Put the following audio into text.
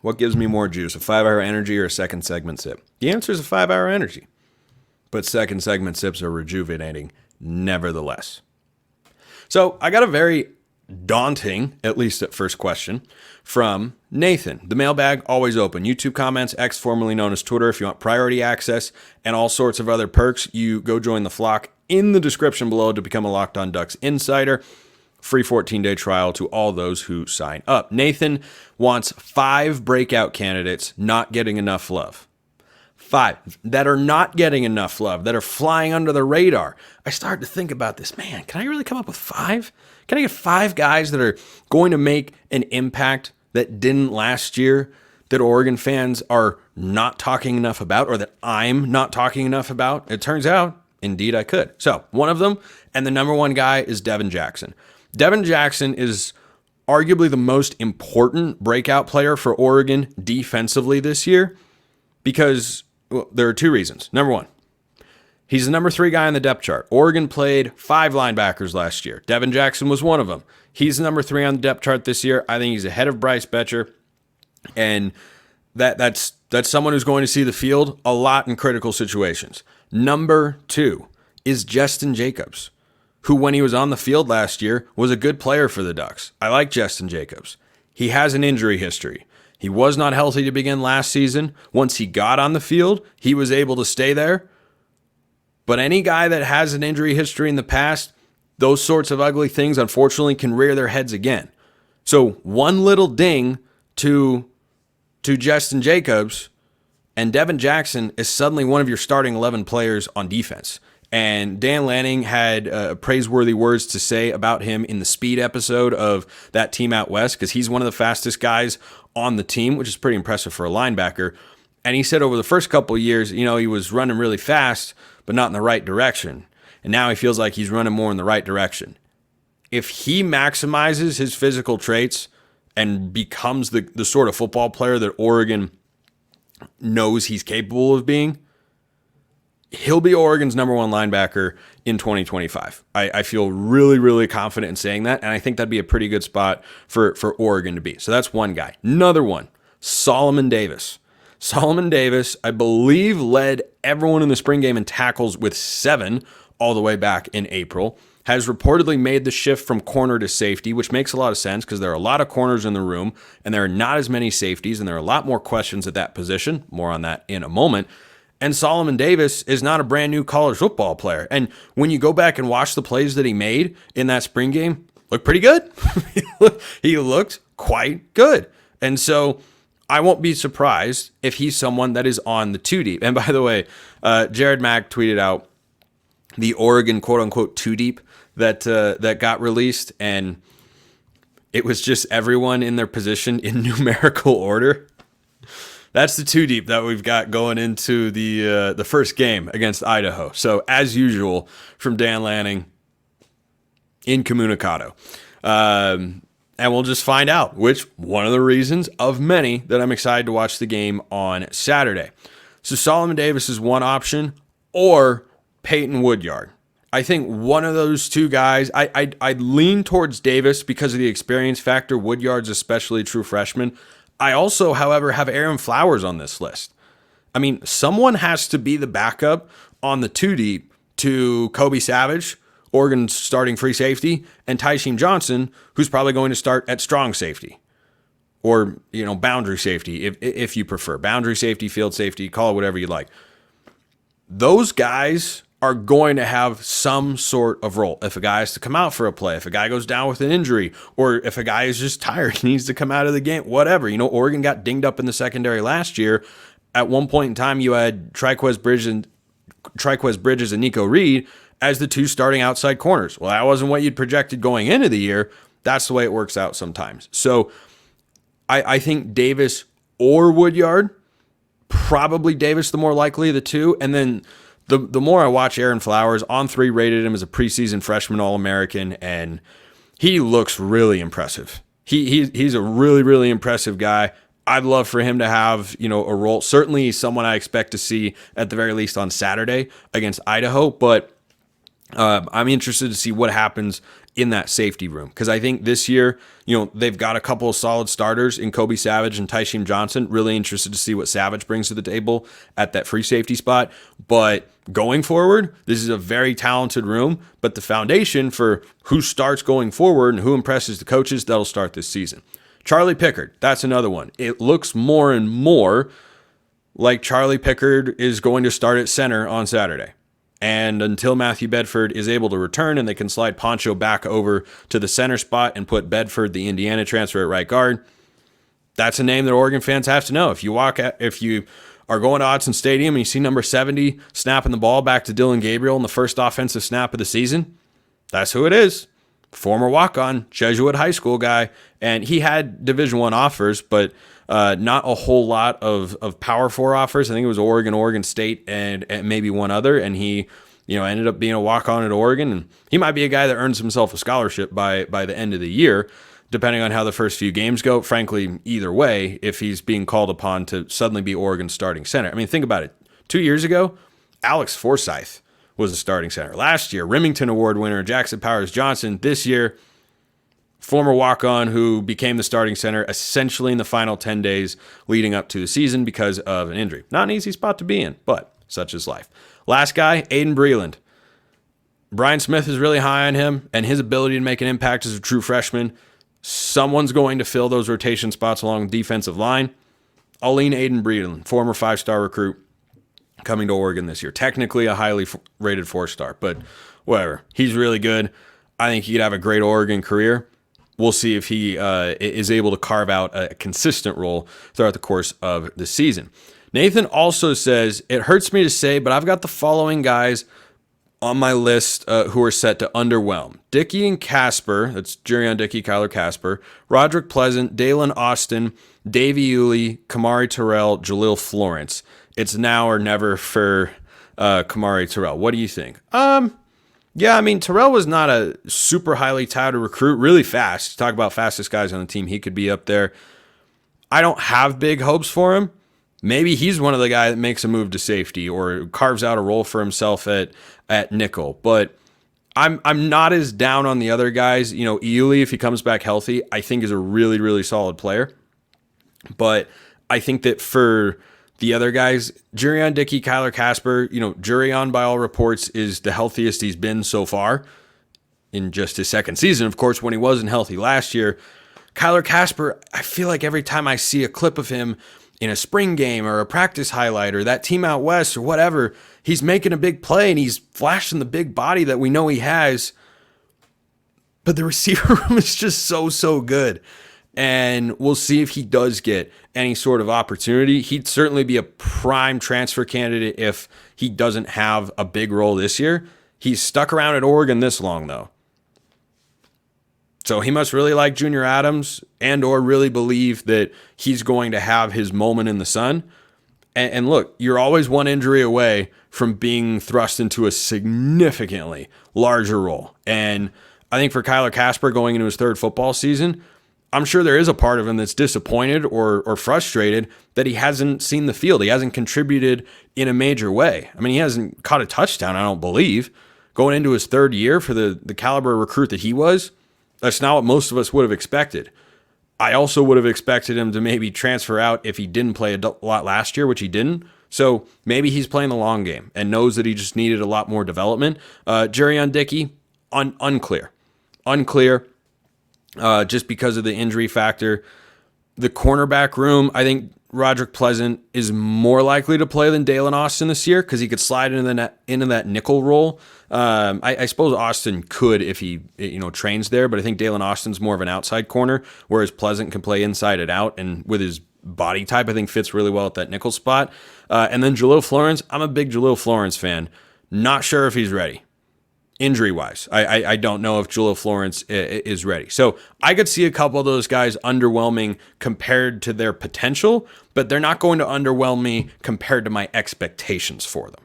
What gives me more juice, a 5-hour energy or a second segment sip? The answer is a 5-hour energy. But second segment sips are rejuvenating nevertheless. So I got a very daunting, at least at first, question from Nathan. The mailbag, always open. YouTube comments, X formerly known as Twitter. If you want priority access and all sorts of other perks, you go join the flock in the description below to become a Locked On Ducks insider. Free 14-day trial to all those who sign up. Nathan wants 5 breakout candidates not getting enough love. 5 that are not getting enough love, that are flying under the radar. I started to think about this. Man, can I really come up with 5? Can I get 5 guys that are going to make an impact that didn't last year, that Oregon fans are not talking enough about, or that I'm not talking enough about? It turns out, indeed, I could. So one of them, and the number one guy, is Devin Jackson. Devin Jackson is arguably the most important breakout player for Oregon defensively this year because there are 2 reasons. Number one, he's the number 3 guy on the depth chart. Oregon played 5 linebackers last year. Devin Jackson was one of them. He's the number 3 on the depth chart this year. I think he's ahead of Bryce Betcher, and that's someone who's going to see the field a lot in critical situations. Number 2 is Justin Jacobs, who, when he was on the field last year, was a good player for the Ducks. I like Justin Jacobs. He has an injury history. He was not healthy to begin last season. Once he got on the field, he was able to stay there. But any guy that has an injury history in the past, those sorts of ugly things, unfortunately, can rear their heads again. So one little ding to Justin Jacobs, and Devin Jackson is suddenly one of your starting 11 players on defense. And Dan Lanning had praiseworthy words to say about him in the speed episode of that team out west, because he's one of the fastest guys on the team, which is pretty impressive for a linebacker. And he said over the first couple of years, he was running really fast, but not in the right direction. And now he feels like he's running more in the right direction. If he maximizes his physical traits and becomes the sort of football player that Oregon knows he's capable of being, he'll be Oregon's number 1 linebacker in 2025. I feel really, really confident in saying that, and I think that'd be a pretty good spot for Oregon to be. So that's one guy. Another one, Solomon Davis. Solomon Davis, I believe, led everyone in the spring game in tackles with 7 all the way back in April, has reportedly made the shift from corner to safety, which makes a lot of sense because there are a lot of corners in the room, and there are not as many safeties, and there are a lot more questions at that position. More on that in a moment. And Solomon Davis is not a brand new college football player. And when you go back and watch the plays that he made in that spring game, look pretty good. He looked quite good. And so I won't be surprised if he's someone that is on the 2 deep. And by the way, Jared Mack tweeted out the Oregon quote unquote 2 deep that got released. And it was just everyone in their position in numerical order. That's the 2 deep that we've got going into the first game against Idaho. So, as usual, from Dan Lanning, incommunicado. And we'll just find out which one of the reasons of many that I'm excited to watch the game on Saturday. So, Solomon Davis is one option, or Peyton Woodyard. I think one of those 2 guys, I lean towards Davis because of the experience factor. Woodyard's especially a true freshman. I also, however, have Aaron Flowers on this list. I mean, someone has to be the backup on the 2 deep to Kobe Savage, Oregon's starting free safety, and Tysheem Johnson, who's probably going to start at strong safety. Or, boundary safety, if you prefer. Boundary safety, field safety, call it whatever you like. Those guys are going to have some sort of role. If a guy has to come out for a play, if a guy goes down with an injury, or if a guy is just tired and needs to come out of the game, whatever. Oregon got dinged up in the secondary last year. At one point in time, you had Triquez Bridges and Nico Reed as the 2 starting outside corners. Well, that wasn't what you'd projected going into the year. That's the way it works out sometimes. So I think Davis or Woodyard, probably Davis the more likely of the 2, and then the more I watch Aaron Flowers, On3 rated him as a preseason freshman All-American, and he looks really impressive. He's a really, really impressive guy. I'd love for him to have, a role. Certainly someone I expect to see at the very least on Saturday against Idaho, but I'm interested to see what happens in that safety room. Because I think this year, they've got a couple of solid starters in Kobe Savage and Tysheem Johnson. Really interested to see what Savage brings to the table at that free safety spot. But going forward, this is a very talented room. But the foundation for who starts going forward and who impresses the coaches, that'll start this season. Charlie Pickard, that's another one. It looks more and more like Charlie Pickard is going to start at center on Saturday. And until Matthew Bedford is able to return and they can slide Poncho back over to the center spot and put Bedford, the Indiana transfer, at right guard, that's a name that Oregon fans have to know. If you are going to Autzen Stadium and you see number 70 snapping the ball back to Dylan Gabriel in the first offensive snap of the season, that's who it is. Former walk-on, Jesuit high school guy, and he had Division I offers, but not a whole lot of Power 4 offers. I think it was Oregon State, and maybe one other, and he ended up being a walk-on at Oregon, and he might be a guy that earns himself a scholarship by the end of the year, depending on how the first few games go. Frankly, either way, if he's being called upon to suddenly be Oregon's starting center. I mean, think about it. 2 years ago, Alex Forsyth was the starting center. Last year, Remington Award winner Jackson Powers Johnson. This year, former walk-on who became the starting center essentially in the final 10 days leading up to the season because of an injury. Not an easy spot to be in, but such is life. Last guy, Aiden Breeden. Brian Smith is really high on him and his ability to make an impact as a true freshman. Someone's going to fill those rotation spots along the defensive line. I'll lean Aiden Breeden, former 5-star recruit, coming to Oregon this year. Technically a highly rated 4-star, but whatever. He's really good. I think he could have a great Oregon career. We'll see if he is able to carve out a consistent role throughout the course of the season. Nathan also says, it hurts me to say, but I've got the following guys on my list who are set to underwhelm. Dickey and Casper, that's Jurion Dickey, Kyler Casper, Roderick Pleasant, Dalen Austin, Davey Uli, Kamari Terrell, Jalil Florence. It's now or never for Kamari Terrell. What do you think? Yeah, I mean, Terrell was not a super highly touted recruit, really fast. Talk about fastest guys on the team. He could be up there. I don't have big hopes for him. Maybe he's one of the guys that makes a move to safety or carves out a role for himself at nickel. But I'm not as down on the other guys. Iuli, if he comes back healthy, I think is a really, really solid player. But I think that for the other guys, Jurion Dickey, Kyler Casper, Jurion, by all reports, is the healthiest he's been so far in just his second season. Of course, when he wasn't healthy last year, Kyler Casper, I feel like every time I see a clip of him in a spring game or a practice highlight or that team out west or whatever, he's making a big play and he's flashing the big body that we know he has. But the receiver room is just so good. And we'll see if he does get any sort of opportunity. He'd certainly be a prime transfer candidate if he doesn't have a big role this year. He's stuck around at Oregon this long, though. So he must really like Junior Adams and or really believe that he's going to have his moment in the sun. And look, you're always one injury away from being thrust into a significantly larger role. And I think for Kyler Casper going into his third football season, I'm sure there is a part of him that's disappointed or frustrated that he hasn't seen the field. He hasn't contributed in a major way. I mean, he hasn't caught a touchdown, I don't believe. Going into his third year for the caliber of recruit that he was, that's not what most of us would have expected. I also would have expected him to maybe transfer out if he didn't play a lot last year, which he didn't. So maybe he's playing the long game and knows that he just needed a lot more development. Jurion Dickey, unclear. Just because of the injury factor. The cornerback room, I think Roderick Pleasant is more likely to play than Dalen Austin this year because he could slide into that nickel role. I suppose Austin could if he trains there, but I think Dalen Austin's more of an outside corner, whereas Pleasant can play inside and out, and with his body type, I think fits really well at that nickel spot. And then Jalil Florence, I'm a big Jalil Florence fan. Not sure if he's ready. Injury-wise, I don't know if Jalil Florence is ready. So I could see a couple of those guys underwhelming compared to their potential, but they're not going to underwhelm me compared to my expectations for them.